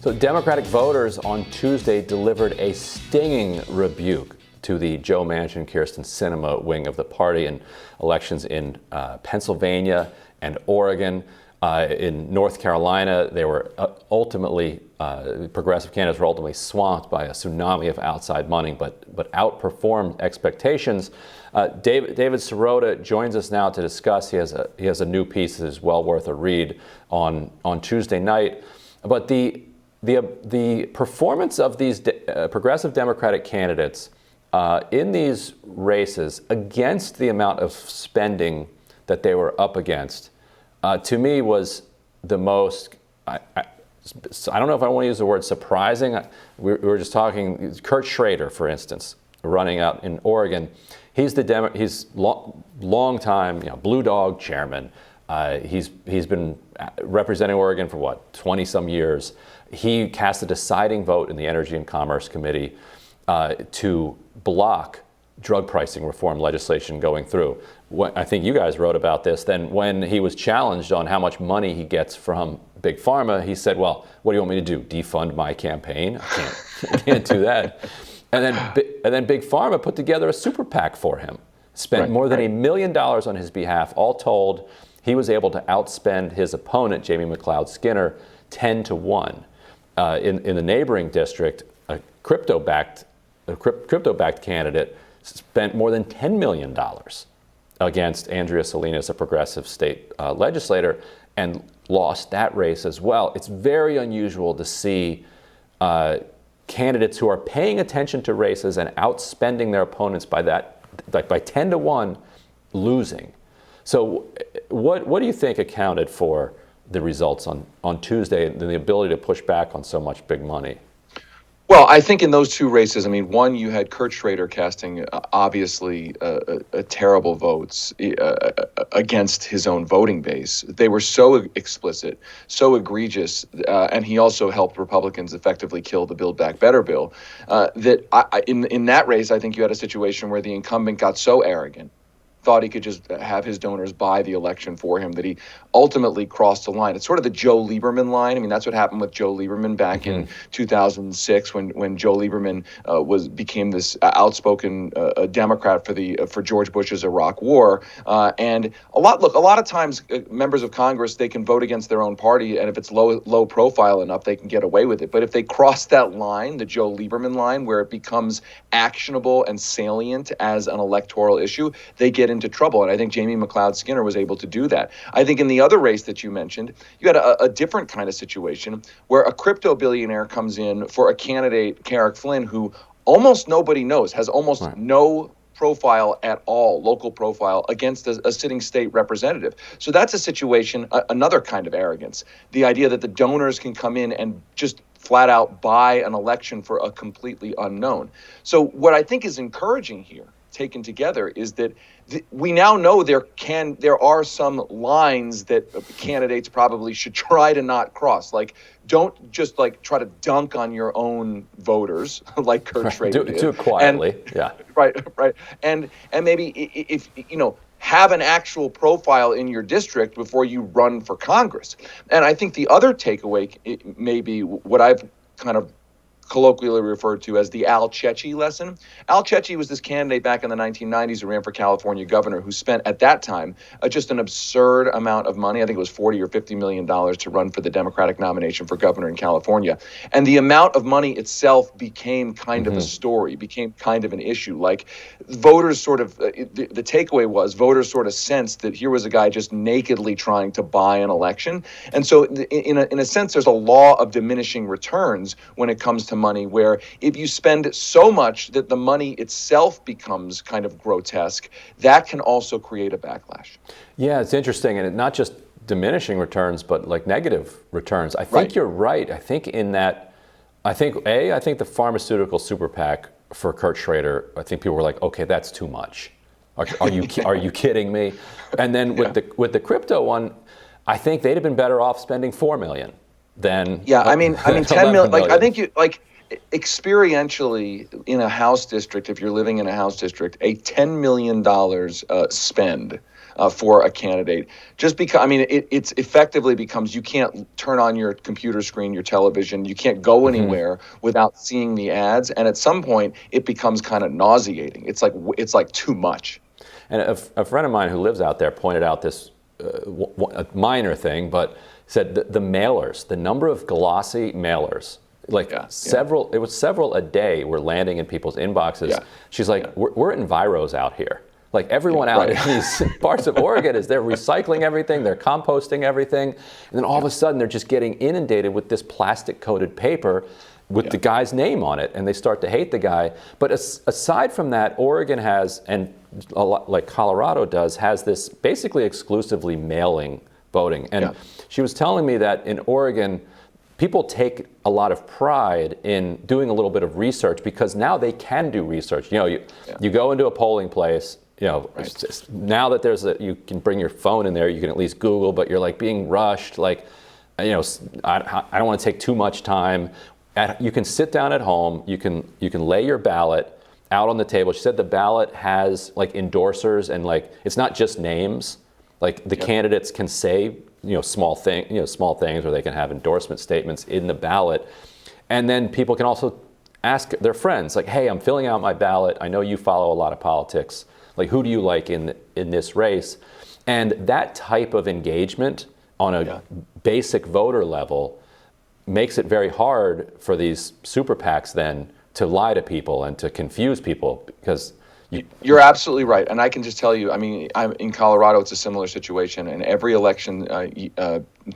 So Democratic voters on Tuesday delivered a stinging rebuke to the Joe Manchin, Kyrsten Sinema wing of the party in elections in Pennsylvania and Oregon. In North Carolina, they were ultimately, progressive candidates were ultimately swamped by a tsunami of outside money, but outperformed expectations. David Sirota joins us now to discuss. He has a new piece that is well worth a read on Tuesday night. But the performance of these progressive Democratic candidates in these races against the amount of spending that they were up against, to me was the most, I don't know if I want to use the word surprising. We were just talking, Kurt Schrader, for instance, running out in Oregon. He's long time, Blue Dog chairman. He's been representing Oregon for 20 some years. He cast a deciding vote in the Energy and Commerce Committee to block drug pricing reform legislation going through. I think you guys wrote about this. Then when he was challenged on how much money he gets from Big Pharma, he said, well, what do you want me to do? Defund my campaign? I can't do that. And then Big Pharma put together a super PAC for him, spent more than $1 million on his behalf. All told, he was able to outspend his opponent, Jamie McLeod Skinner, 10-1. In the neighboring district, a crypto-backed candidate spent more than $10 million against Andrea Salinas, a progressive state legislator, and lost that race as well. It's very unusual to see candidates who are paying attention to races and outspending their opponents by 10-1 losing. So what do you think accounted for the results on Tuesday and the ability to push back on so much big money? Well, I think in those two races, one, you had Kurt Schrader casting obviously terrible votes against his own voting base. They were so explicit, so egregious, and he also helped Republicans effectively kill the Build Back Better bill, that in that race, I think you had a situation where the incumbent got so arrogant, thought he could just have his donors buy the election for him, that he ultimately crossed the line. It's sort of the Joe Lieberman line. That's what happened with Joe Lieberman back in 2006 when Joe Lieberman became this outspoken Democrat for George Bush's Iraq War. And a lot of times members of Congress, they can vote against their own party, and if it's low profile enough, they can get away with it. But if they cross that line, the Joe Lieberman line, where it becomes actionable and salient as an electoral issue, they get into trouble. And I think Jamie McLeod Skinner was able to do that. I think in the other race that you mentioned, you had a different kind of situation where a crypto billionaire comes in for a candidate, Carrick Flynn, who almost nobody knows, has almost no profile at all, local profile, against a sitting state representative. So that's a situation, another kind of arrogance. The idea that the donors can come in and just flat out buy an election for a completely unknown. So what I think is encouraging here, taken together, is that we now know there are some lines that candidates probably should try to not cross. Don't just try to dunk on your own voters like Kurt Schrader did. Do it quietly. Right. And maybe if have an actual profile in your district before you run for Congress. And I think the other takeaway may be what I've kind of colloquially referred to as the Al Cecchi lesson. Al Cecchi was this candidate back in the 1990s who ran for California governor, who spent at that time just an absurd amount of money. I think it was $40 or $50 million to run for the Democratic nomination for governor in California. And the amount of money itself became kind of a story, became kind of an issue. Voters sort of, the takeaway was voters sort of sensed that here was a guy just nakedly trying to buy an election. And so in a sense, there's a law of diminishing returns when it comes to money, where if you spend so much that the money itself becomes kind of grotesque, that can also create a backlash. Yeah, it's interesting, and not just diminishing returns, but negative returns. I think you're right. I think I think the pharmaceutical super PAC for Kurt Schrader, I think people were like, okay, that's too much. Are you kidding me? And then with the crypto one, I think they'd have been better off spending $4 million than 10 million. I think you experientially in a House district, if you're living in a House district, a $10 million spend for a candidate. Just because, I mean, it's effectively becomes you can't turn on your computer screen, your television, you can't go anywhere without seeing the ads, and at some point it becomes kind of nauseating. It's like too much. And a friend of mine who lives out there pointed out this a minor thing, but said the mailers, the number of glossy mailers, like several, it was several a day were landing in people's inboxes. Yeah. She's like, we're enviros out here. Like everyone out in these parts of Oregon is they're recycling everything, they're composting everything, and then all of a sudden they're just getting inundated with this plastic coated paper with the guy's name on it, and they start to hate the guy. But aside from that, Oregon has, and a lot like Colorado does, has this basically exclusively mailing voting. And she was telling me that in Oregon, people take a lot of pride in doing a little bit of research because now they can do research. You know, you go into a polling place, you know, now that you can bring your phone in there, you can at least Google, but you're like being rushed, like, you know, I don't want to take too much time. You can sit down at home, you can lay your ballot out on the table. She said the ballot has like endorsers and like, it's not just names. Like the candidates can say, small things, or they can have endorsement statements in the ballot. And then people can also ask their friends, like, hey, I'm filling out my ballot. I know you follow a lot of politics. Like, who do you like in this race? And that type of engagement on a basic voter level makes it very hard for these super PACs then to lie to people and to confuse people, because you're absolutely right. And I can just tell you, I mean, I'm in Colorado, it's a similar situation. And every election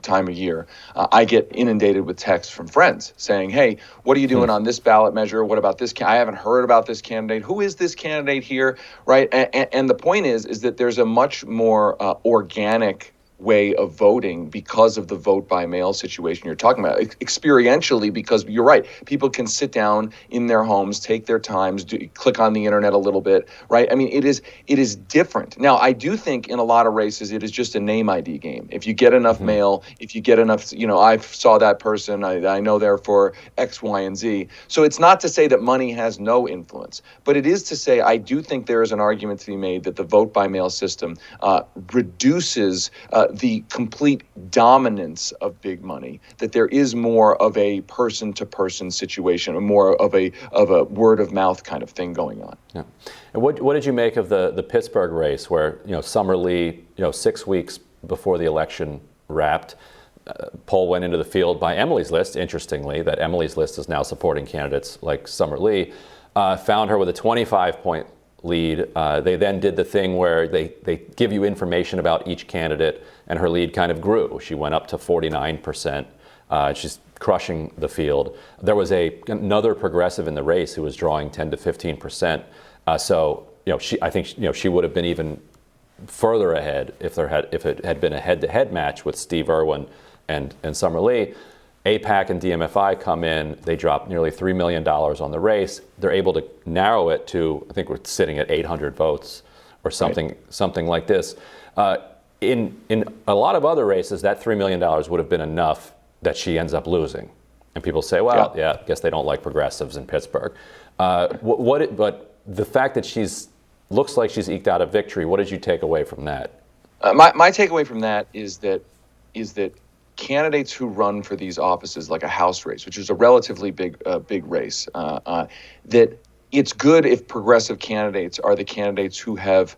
time of year, I get inundated with texts from friends saying, hey, what are you doing on this ballot measure? What about this? I haven't heard about this candidate. Who is this candidate here? Right. And the point is that there's a much more organic way of voting because of the vote by mail situation you're talking about, experientially, because you're right, people can sit down in their homes, take their times, click on the internet a little bit, right? I mean, it is different. Now, I do think in a lot of races it is just a name ID game. If you get enough mail, if you get enough, I saw that person, I know they're for X, Y, and Z. So it's not to say that money has no influence, but it is to say I do think there is an argument to be made that the vote by mail system reduces the complete dominance of big money, that there is more of a person-to-person situation, more of a word-of-mouth kind of thing going on. Yeah. And what did you make of the Pittsburgh race, where Summer Lee, 6 weeks before the election wrapped, poll went into the field by Emily's List. Interestingly, that Emily's List is now supporting candidates like Summer Lee, found her with a 25-point lead. They then did the thing where they give you information about each candidate, and her lead kind of grew. She went up to 49%. She's crushing the field. There was another progressive in the race who was drawing 10 to 15%. So I think she would have been even further ahead if it had been a head-to-head match with Steve Irwin and Summer Lee. AIPAC and DMFI come in, they drop nearly $3 million on the race. They're able to narrow it to, I think we're sitting at 800 votes or something like this. In a lot of other races, that $3 million would have been enough that she ends up losing. And people say, well, I guess they don't like progressives in Pittsburgh. But the fact that looks like she's eked out a victory, what did you take away from that? My takeaway from that is that candidates who run for these offices, like a House race, which is a relatively big race, that it's good if progressive candidates are the candidates who have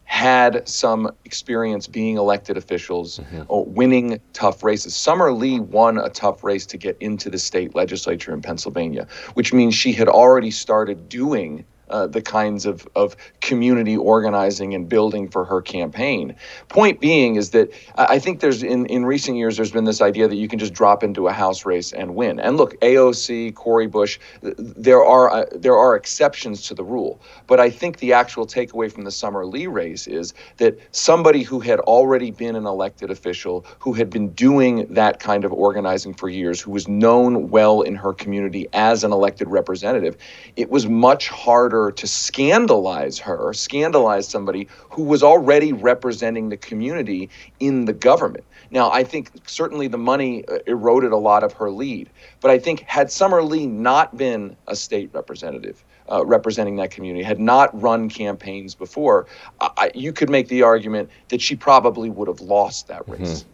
had some experience being elected officials or winning tough races. Summer Lee won a tough race to get into the state legislature in Pennsylvania, which means she had already started doing the kinds of community organizing and building for her campaign. Point being is that I think there's in recent years there's been this idea that you can just drop into a House race and win. And look, AOC, Cori Bush, there are exceptions to the rule. But I think the actual takeaway from the Summer Lee race is that somebody who had already been an elected official, who had been doing that kind of organizing for years, who was known well in her community as an elected representative, it was much harder to scandalize somebody who was already representing the community in the government. Now, I think certainly the money eroded a lot of her lead. But I think had Summer Lee not been a state representative representing that community, had not run campaigns before, you could make the argument that she probably would have lost that race.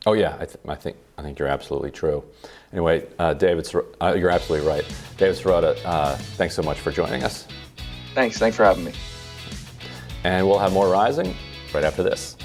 Oh yeah, I think you're absolutely true. Anyway, David, you're absolutely right. David Sirota, thanks so much for joining us. Thanks for having me. And we'll have more Rising right after this.